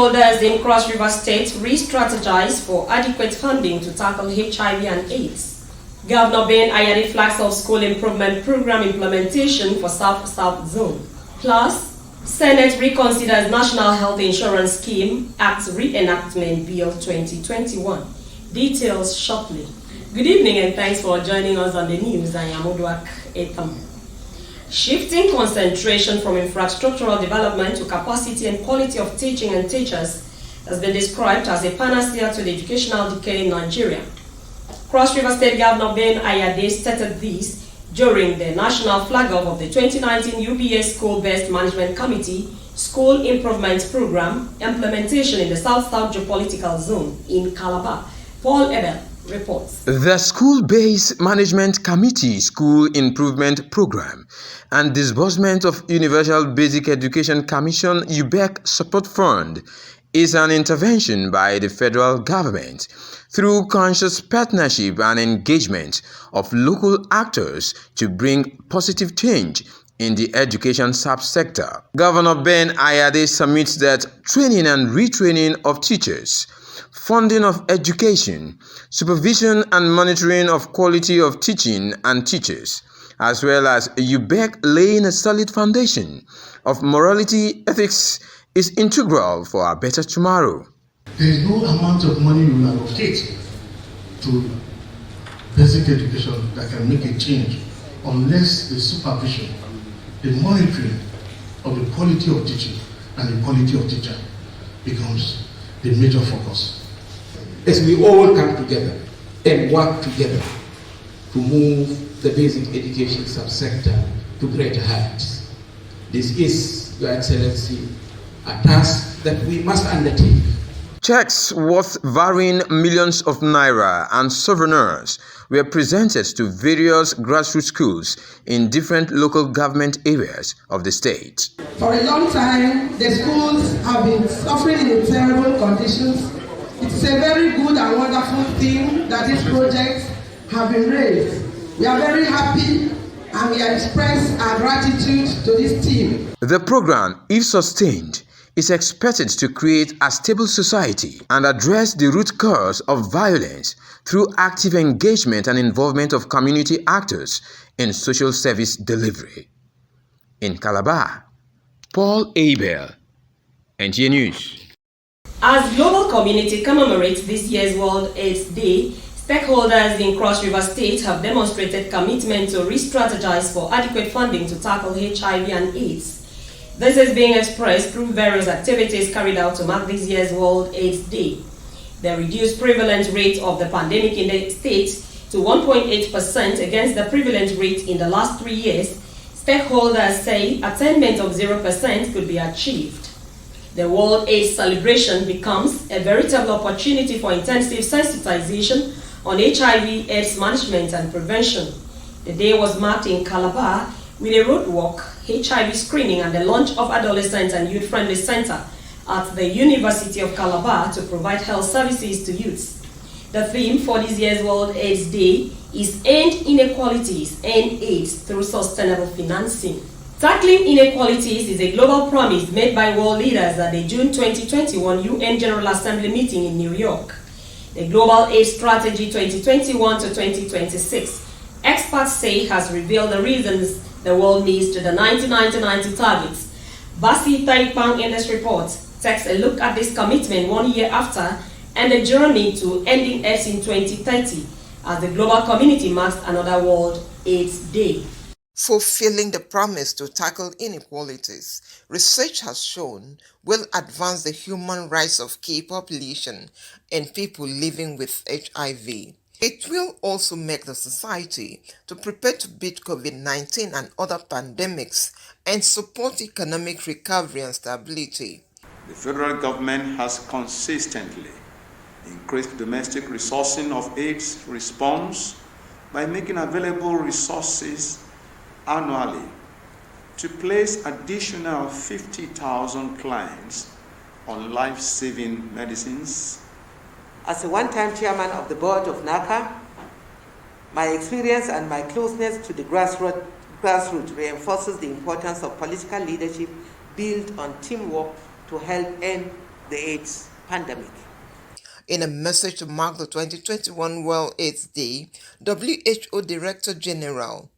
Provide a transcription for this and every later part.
Stakeholders in Cross River State re-strategize for adequate funding to tackle HIV and AIDS. Governor Ben Ayade flags off school improvement program implementation for South Zone. Plus, Senate reconsiders National Health Insurance Scheme Act Reenactment Bill 2021. Details shortly. Good evening and thanks for joining us on the news. I am Odwak Etam. Shifting concentration from infrastructural development to capacity and quality of teaching and teachers has been described as a panacea to the educational decay in Nigeria. Cross River State Governor Ben Ayade stated this during the national flag-off of the 2019 UBA School-Based Management Committee School Improvement Program implementation in the South-South Geopolitical Zone in Calabar. Paul Ebel reports. The School-Based Management Committee School Improvement Program and Disbursement of Universal Basic Education Commission UBEC Support Fund is an intervention by the federal government through conscious partnership and engagement of local actors to bring positive change in the education subsector. Governor Ben Ayade submits that training and retraining of teachers, funding of education, supervision and monitoring of quality of teaching and teachers, as well as UBEC laying a solid foundation of morality ethics is integral for a better tomorrow. There is no amount of money we will allocate to basic education that can make a change unless the supervision, the monitoring of the quality of teaching and the quality of teacher becomes the major focus. As we all come together and work together to move the basic education subsector to greater heights. This is, Your Excellency, a task that we must undertake. Checks worth varying millions of naira and souvenirs were presented to various grassroots schools in different local government areas of the state. For a long time, the schools have been suffering in terrible conditions. It's a very good and wonderful thing that these projects have been raised. We are very happy and we express our gratitude to this team. The program, if sustained, is expected to create a stable society and address the root cause of violence through active engagement and involvement of community actors in social service delivery. In Calabar, Paul Abel, Nta News. As global community commemorates this year's World AIDS Day, stakeholders in Cross River State have demonstrated commitment to re-strategize for adequate funding to tackle HIV and AIDS. This is being expressed through various activities carried out to mark this year's World AIDS Day. The reduced prevalence rate of the pandemic in the state to 1.8% against the prevalent rate in the last 3 years, stakeholders say attainment of 0% could be achieved. The World AIDS celebration becomes a veritable opportunity for intensive sensitization on HIV/AIDS management and prevention. The day was marked in Calabar with a roadwalk, HIV screening and the launch of Adolescent and Youth-Friendly Center at the University of Calabar to provide health services to youths. The theme for this year's World AIDS Day is End Inequalities, End AIDS through Sustainable Financing. Tackling inequalities is a global promise made by world leaders at the June 2021 UN General Assembly meeting in New York. The Global AIDS Strategy 2021 to 2026, experts say, has revealed the reasons the world needs to the 1990 targets. Basi Taipang in this report takes a look at this commitment 1 year after and the journey to ending AIDS in 2030 as the global community marks another World AIDS Day. Fulfilling the promise to tackle inequalities, research has shown, will advance the human rights of key population and people living with HIV. It will also make the society to prepare to beat COVID-19 and other pandemics and support economic recovery and stability. The federal government has consistently increased domestic resourcing of AIDS response by making available resources annually to place additional 50,000 clients on life-saving medicines. As a one-time chairman of the board of NACA, my experience and my closeness to the grassroots reinforces the importance of political leadership built on teamwork to help end the AIDS pandemic. In a message to mark the 2021 World AIDS Day, WHO Director General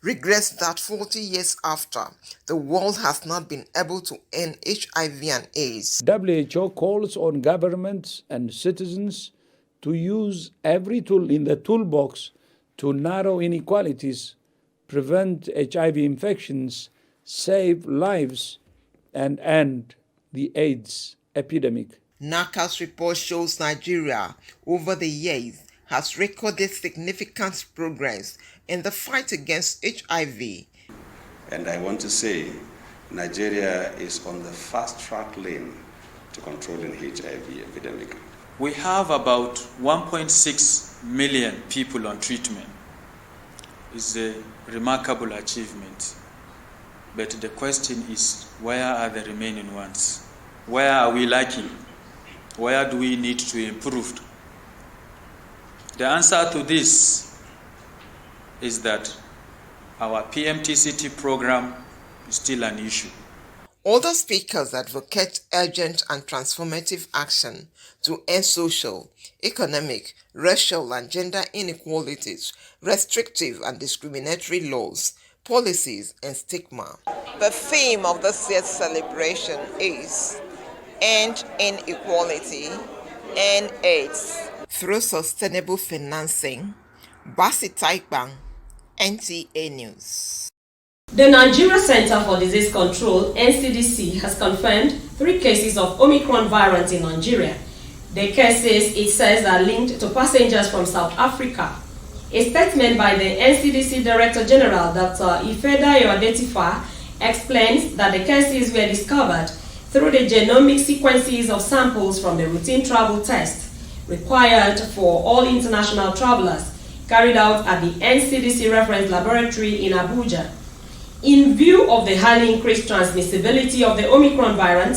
regrets that 40 years after, the world has not been able to end HIV and AIDS. WHO calls on governments and citizens to use every tool in the toolbox to narrow inequalities, prevent HIV infections, save lives, and end the AIDS epidemic. NACA's report shows Nigeria, over the years, has recorded significant progress in the fight against HIV. And I want to say, Nigeria is on the fast-track lane to controlling HIV epidemic. We have about 1.6 million people on treatment. It's a remarkable achievement. But the question is, where are the remaining ones? Where are we lacking? Where do we need to improve? The answer to this is that our PMTCT program is still an issue. Other speakers advocate urgent and transformative action to end social, economic, racial and gender inequalities, restrictive and discriminatory laws, policies and stigma. The theme of this year's celebration is End Inequality, End AIDS. Through sustainable financing, Basi Taikbang, NTA News. The Nigeria Center for Disease Control, NCDC, has confirmed 3 cases of Omicron variant in Nigeria. The cases, it says, are linked to passengers from South Africa. A statement by the NCDC Director General, Dr. Ifedayo Adetifa, explains that the cases were discovered through the genomic sequences of samples from the routine travel test required for all international travelers carried out at the NCDC Reference Laboratory in Abuja. In view of the highly increased transmissibility of the Omicron variant,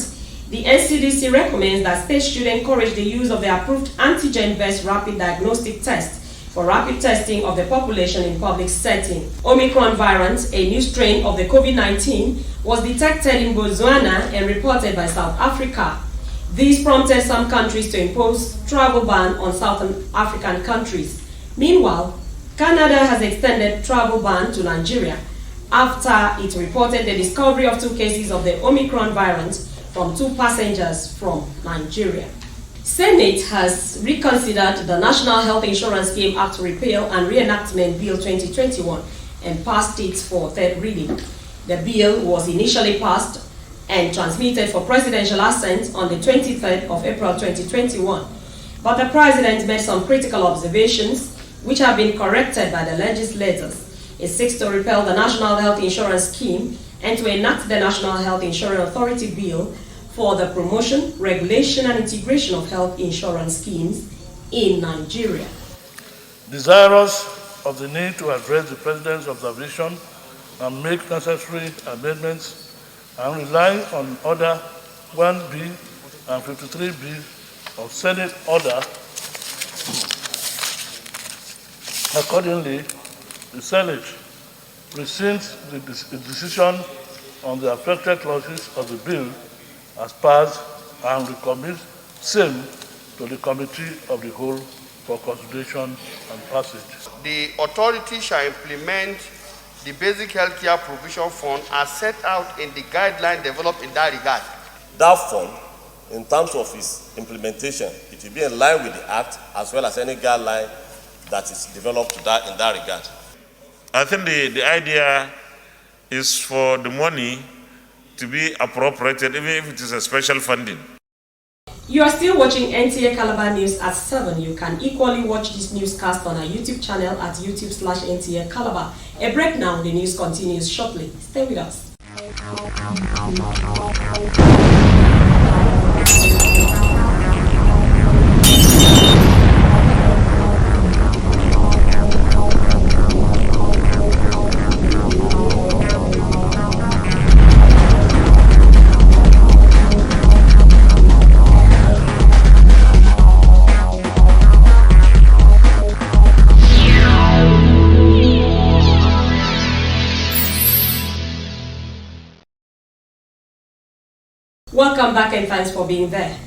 the NCDC recommends that states should encourage the use of the approved antigen-based rapid diagnostic test for rapid testing of the population in public setting. Omicron variant, a new strain of the COVID-19, was detected in Botswana and reported by South Africa. This prompted some countries to impose travel ban on Southern African countries. Meanwhile, Canada has extended travel ban to Nigeria after it reported the discovery of 2 cases of the Omicron variant from 2 passengers from Nigeria. Senate has reconsidered the National Health Insurance Scheme Act Repeal and Reenactment Bill 2021 and passed it for 3rd reading. The bill was initially passed and transmitted for presidential assent on the 23rd of April 2021. But the president made some critical observations which have been corrected by the legislators. It seeks to repeal the National Health Insurance Scheme and to enact the National Health Insurance Authority Bill for the promotion, regulation and integration of health insurance schemes in Nigeria. Desirous of the need to address the President's observation and make necessary amendments, and relying on Order 1B and 53B of Senate Order, accordingly, the Senate rescinds the decision on the affected clauses of the bill as passed and recommits same to the Committee of the Whole for consideration and passage. The authority shall implement the Basic Healthcare Provision Fund as set out in the guideline developed in that regard. That fund, in terms of its implementation, it will be in line with the Act as well as any guideline that is developed in that regard. I think the idea is for the money to be appropriated, even if it is a special funding. You are still watching Nta Calabar News at 7. You can equally watch this newscast on our YouTube channel at youtube.com/Nta Calabar. A break now, the news continues shortly. Stay with us. Welcome back and thanks for being there.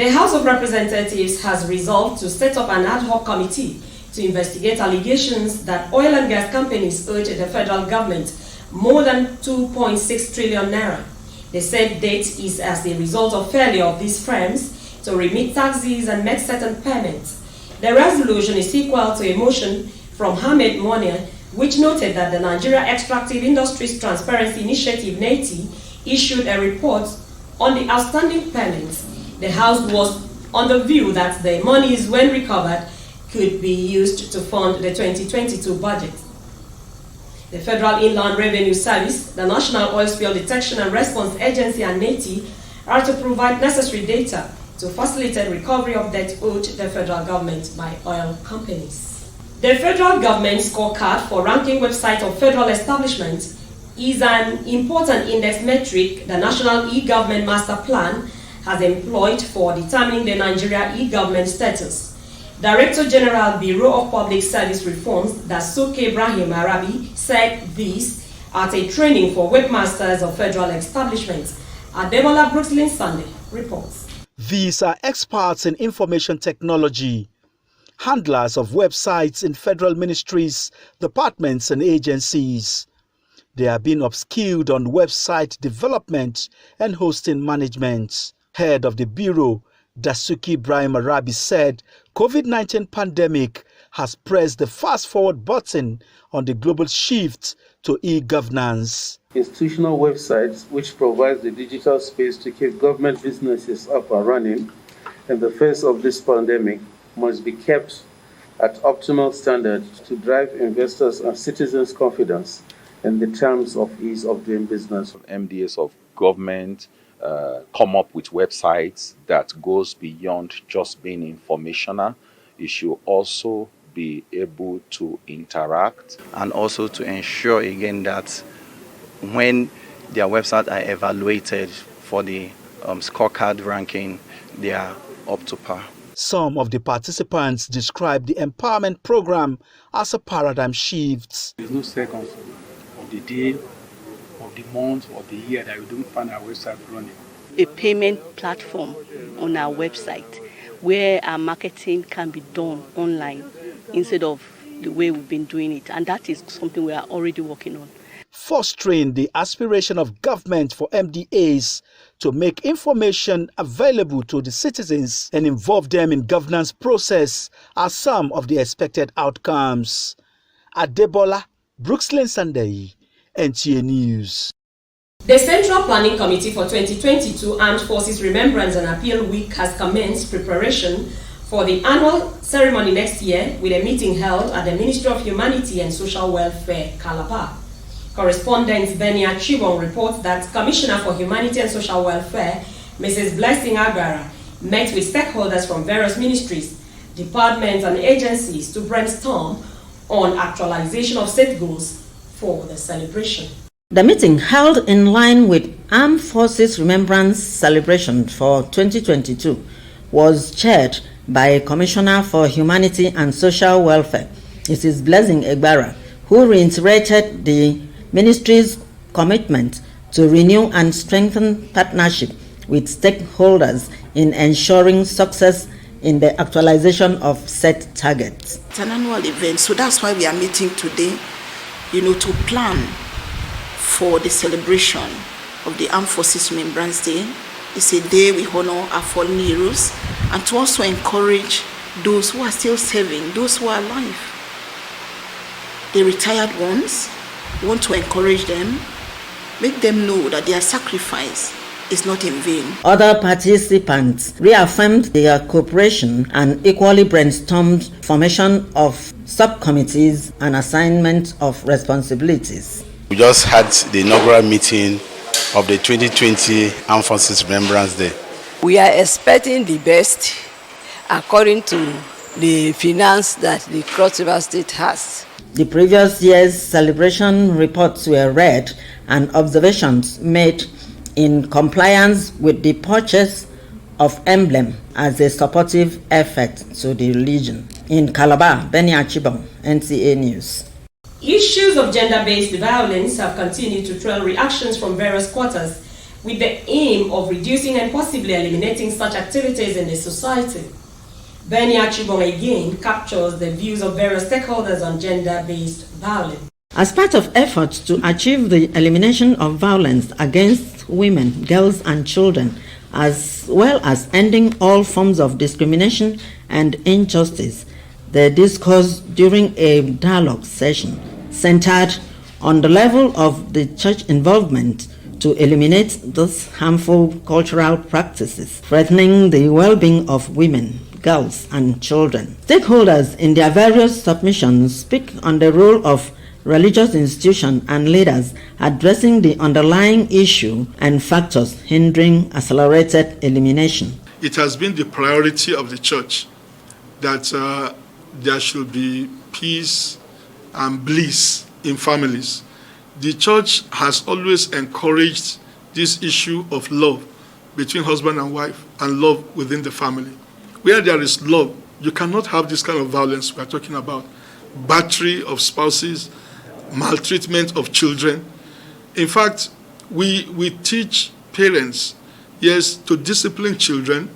The House of Representatives has resolved to set up an ad hoc committee to investigate allegations that oil and gas companies owed the federal government more than 2.6 trillion naira. The said date is as a result of failure of these firms to remit taxes and make certain payments. The resolution is equal to a motion from Hamed Monia, which noted that the Nigeria Extractive Industries Transparency Initiative (NETI) issued a report on the outstanding payments. The House was on the view that the monies, when recovered, could be used to fund the 2022 budget. The Federal Inland Revenue Service, the National Oil Spill Detection and Response Agency, and NETI are to provide necessary data to facilitate recovery of debt owed the federal government by oil companies. The federal government scorecard for ranking website of federal establishments is an important index metric the National E-Government Master Plan has employed for determining the Nigeria e-government status. Director General Bureau of Public Service Reforms, Dasuke Ibrahim Arabi, said this at a training for webmasters of federal establishments. Adebola Brooklyn Sunday reports. These are experts in information technology, handlers of websites in federal ministries, departments and agencies. They are being upskilled on website development and hosting management. Head of the Bureau, Dasuki Ibrahim Arabi, said COVID-19 pandemic has pressed the fast-forward button on the global shift to e-governance. Institutional websites which provide the digital space to keep government businesses up and running in the face of this pandemic must be kept at optimal standards to drive investors and citizens' confidence in the terms of ease of doing business. MDAs of government come up with websites that goes beyond just being informational. It should also be able to interact. And also to ensure again that when their websites are evaluated for the scorecard ranking, they are up to par. Some of the participants described the empowerment program as a paradigm shift. There's no seconds of the day, of the month, or the year that we don't find our website running. A payment platform on our website where our marketing can be done online instead of the way we've been doing it. And that is something we are already working on. Fostering the aspiration of government for MDAs to make information available to the citizens and involve them in governance process are some of the expected outcomes. Adebola Brooklyn Sunday, NTA News. The Central Planning Committee for 2022 Armed Forces Remembrance and Appeal Week has commenced preparation for the annual ceremony next year with a meeting held at the Ministry of Humanity and Social Welfare, Calabar. Correspondent Nta Calabar reports that Commissioner for Humanity and Social Welfare, Mrs. Blessing Agara, met with stakeholders from various ministries, departments and agencies to brainstorm on actualization of set goals for the celebration. The meeting, held in line with Armed Forces Remembrance Celebration for 2022, was chaired by Commissioner for Humanity and Social Welfare, Mrs. Blessing Agara, who reiterated the Ministry's commitment to renew and strengthen partnership with stakeholders in ensuring success in the actualization of set targets. It's an annual event, so that's why we are meeting today, to plan for the celebration of the Armed Forces Remembrance Day. It's a day we honor our fallen heroes and to also encourage those who are still serving, those who are alive. The retired ones, we want to encourage them, make them know that their sacrifice is not in vain. Other participants reaffirmed their cooperation and equally brainstormed formation of subcommittees and assignment of responsibilities. We just had the inaugural meeting of the 2020 Armed Forces Remembrance Day. We are expecting the best according to the finance that the Cross River State has. The previous year's celebration reports were read and observations made in compliance with the purchase of emblem as a supportive effect to the religion. In Calabar, Nta Calabar, NTA News. Issues of gender-based violence have continued to trail reactions from various quarters with the aim of reducing and possibly eliminating such activities in the society. Benny Achibong again captures the views of various stakeholders on gender-based violence. As part of efforts to achieve the elimination of violence against women, girls, and children, as well as ending all forms of discrimination and injustice, the discourse during a dialogue session centered on the level of the church involvement to eliminate these harmful cultural practices, threatening the well-being of women, girls, and children. Stakeholders in their various submissions speak on the role of religious institutions and leaders addressing the underlying issue and factors hindering accelerated elimination. It has been the priority of the church that there should be peace and bliss in families. The church has always encouraged this issue of love between husband and wife and love within the family. Where there is love, you cannot have this kind of violence we are talking about. Battery of spouses, maltreatment of children. In fact, we teach parents, yes, to discipline children,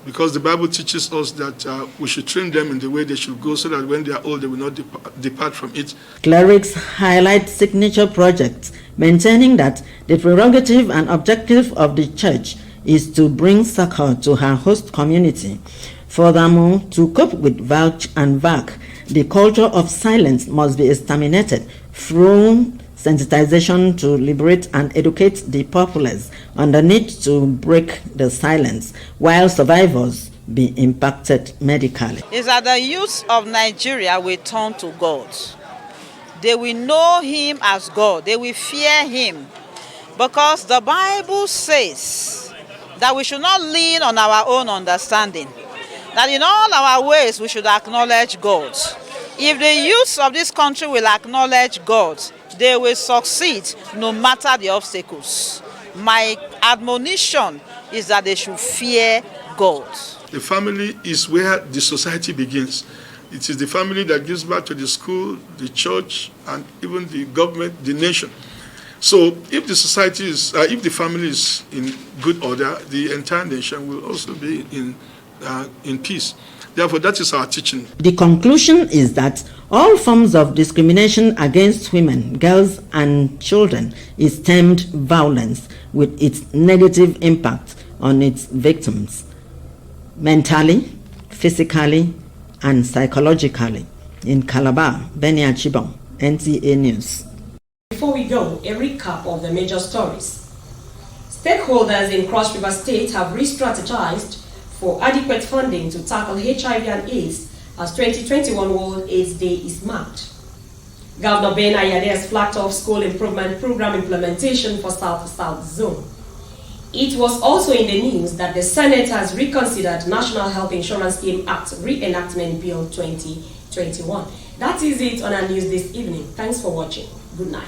because the Bible teaches us that we should train them in the way they should go so that when they are old, they will not depart from it. Clerics highlight signature projects, maintaining that the prerogative and objective of the church is to bring succor to her host community. Furthermore, to cope with vouch and vac, the culture of silence must be exterminated through sensitization to liberate and educate the populace on the need to break the silence, while survivors be impacted medically. Is that the youth of Nigeria will turn to God. They will know Him as God. They will fear Him. Because the Bible says that we should not lean on our own understanding. That in all our ways we should acknowledge God. If the youth of this country will acknowledge God, they will succeed no matter the obstacles. My admonition is that they should fear God. The family is where the society begins. It is the family that gives back to the school, the church, and even the government, the nation. So if the society is, if the family is in good order, the entire nation will also be in peace. Therefore, that is our teaching. The conclusion is that all forms of discrimination against women, girls, and children is termed violence, with its negative impact on its victims, mentally, physically, and psychologically. In Calabar, Benny Achibong, NTA News. Before we go, a recap of the major stories. Stakeholders in Cross River State have re-strategized for adequate funding to tackle HIV and AIDS as 2021 World AIDS Day is marked. Governor Ben Ayade has flagged off school improvement program implementation for South Zone. It was also in the news that the Senate has reconsidered National Health Insurance Scheme Act Reenactment Bill 2021. That is it on our news this evening. Thanks for watching. Good night.